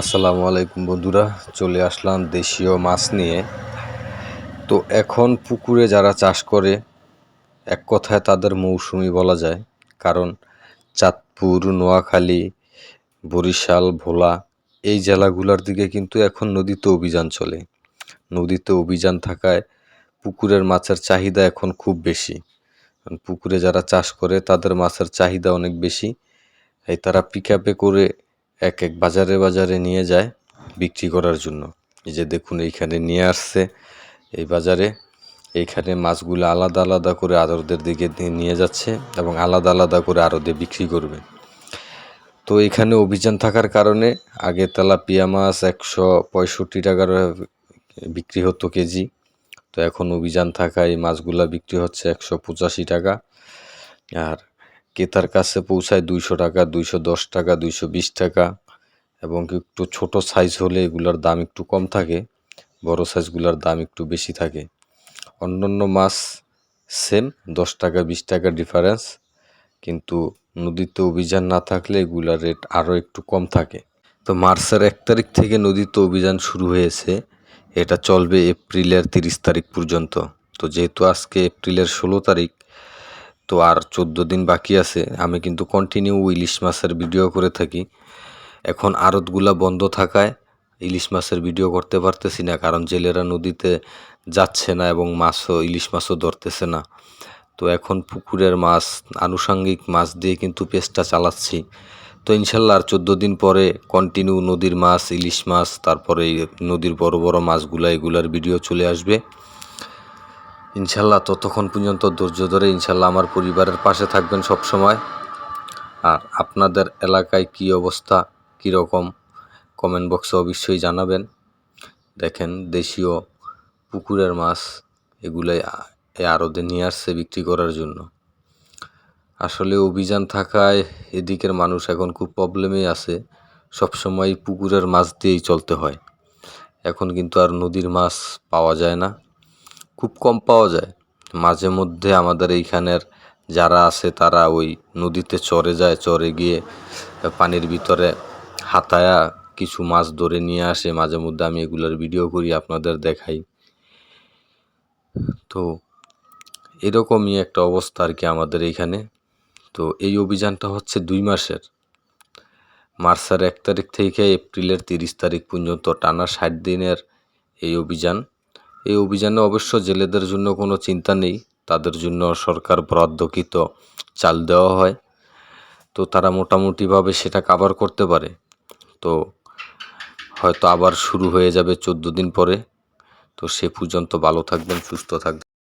আসসালামু আলাইকুম বন্ধুরা, চলে আসলাম দেশীয় মাছ নিয়ে। তো এখন পুকুরে যারা চাষ করে এক কথায় তাদের মৌসুমি বলা যায়, কারণ চাঁদপুর, নোয়াখালী, বরিশাল, ভোলা এই জেলাগুলোর দিকে কিন্তু এখন নদীতে অভিযান চলে। নদীতে অভিযান থাকায় পুকুরের মাছের চাহিদা এখন খুব বেশি। পুকুরে যারা চাষ করে তাদের মাছের চাহিদা অনেক বেশি, এই তারা পিকআপে করে এক এক বাজারে বাজারে নিয়ে যায় বিক্রি করার জন্য। এই যে দেখুন, এইখানে নিয়ে আসছে এই বাজারে, এইখানে মাছগুলো আলাদা আলাদা করে আড়তদের দিকে নিয়ে যাচ্ছে এবং আলাদা আলাদা করে আড়তে বিক্রি করবে। তো এখানে অভিযান থাকার কারণে আগে তেলাপিয়া মাছ 165 টাকার বিক্রি হতো কেজি, তো এখন অভিযান থাকায় এই মাছগুলা বিক্রি হচ্ছে 185 টাকা। আর ক্রেতার কাছে পৌঁছায় 200 টাকা, 210 টাকা, 220 টাকা। এবং একটু ছোট সাইজ হলে এগুলোর দাম একটু কম থাকে, বড় সাইজগুলোর দাম একটু বেশি থাকে। অন্যান্য মাছ সেম 10 টাকা 20 টাকা ডিফারেন্স, কিন্তু নদীতে অভিযান না থাকলে এগুলার রেট আরও একটু কম থাকে। তো মার্চের 1 তারিখ থেকে নদীতে অভিযান শুরু হয়েছে, এটা চলবে এপ্রিলের 30 তারিখ পর্যন্ত। তো যেহেতু আজকে এপ্রিলের 16 তারিখ, তো আর 14 দিন বাকি আছে। আমি কিন্তু কন্টিনিউ ইলিশ মাছের ভিডিও করে থাকি। এখন আড়তগুলা বন্ধ থাকায় ইলিশ মাছের ভিডিও করতে পারতেছি না, কারণ জেলেরা নদীতে যাচ্ছে না এবং ইলিশ মাছও ধরতেছে না। তো এখন পুকুরের মাছ, আনুষঙ্গিক মাছ দিয়ে কিন্তু পেজটা চালাচ্ছি। তো ইনশাল্লাহ আর 14 দিন পরে কন্টিনিউ নদীর মাছ, ইলিশ মাছ, তারপরে নদীর বড় বড় মাছগুলা, এগুলার ভিডিও চলে আসবে ইনশাল্লাহ। ততক্ষণ পর্যন্ত ধৈর্য ধরে ইনশাল্লাহ আমার পরিবারের পাশে থাকবেন সব সময়। আর আপনাদের এলাকায় কি অবস্থা, কীরকম, কমেন্ট বক্সে অবশ্যই জানাবেন। দেখেন, দেশীয় পুকুরের মাছ এগুলাই আড়তে নিয়ে আসছে বিক্রি করার জন্য। আসলে অভিযান থাকায় এদিকের মানুষ এখন খুব প্রবলেমেই আছে, সবসময় পুকুরের মাছ দিয়েই চলতে হয়। এখন কিন্তু আর নদীর মাছ পাওয়া যায় না, খুব কম পাওয়া যায়। মাঝে মধ্যে আমাদের এইখানের যারা আছে তারা ওই নদীতে চরে যায়, চরে গিয়ে পানির ভিতরে হাতায়া কিছু মাছ ধরে নিয়ে আসে। মাঝে মধ্যে আমি এগুলোর ভিডিও করি, আপনাদের দেখাই। তো এরকমই একটা অবস্থা আর কি আমাদের এইখানে। তো এই অভিযানটা হচ্ছে 2 মাসের, মার্চের 1 তারিখ থেকে এপ্রিলের 30 তারিখ পর্যন্ত টানা 60 দিনের এই অভিযান। এই অভিযানে অবশ্য জেলেদের জন্য কোনো চিন্তা নেই, তাদের জন্য সরকার বরাদ্দকৃত চাল দেওয়া হয়, তো তারা মোটামুটিভাবে সেটা কাভার করতে পারে। তো হয়তো আবার শুরু হয়ে যাবে 14 দিন পরে। তো সে পর্যন্ত ভালো থাকবেন, সুস্থ থাকবেন।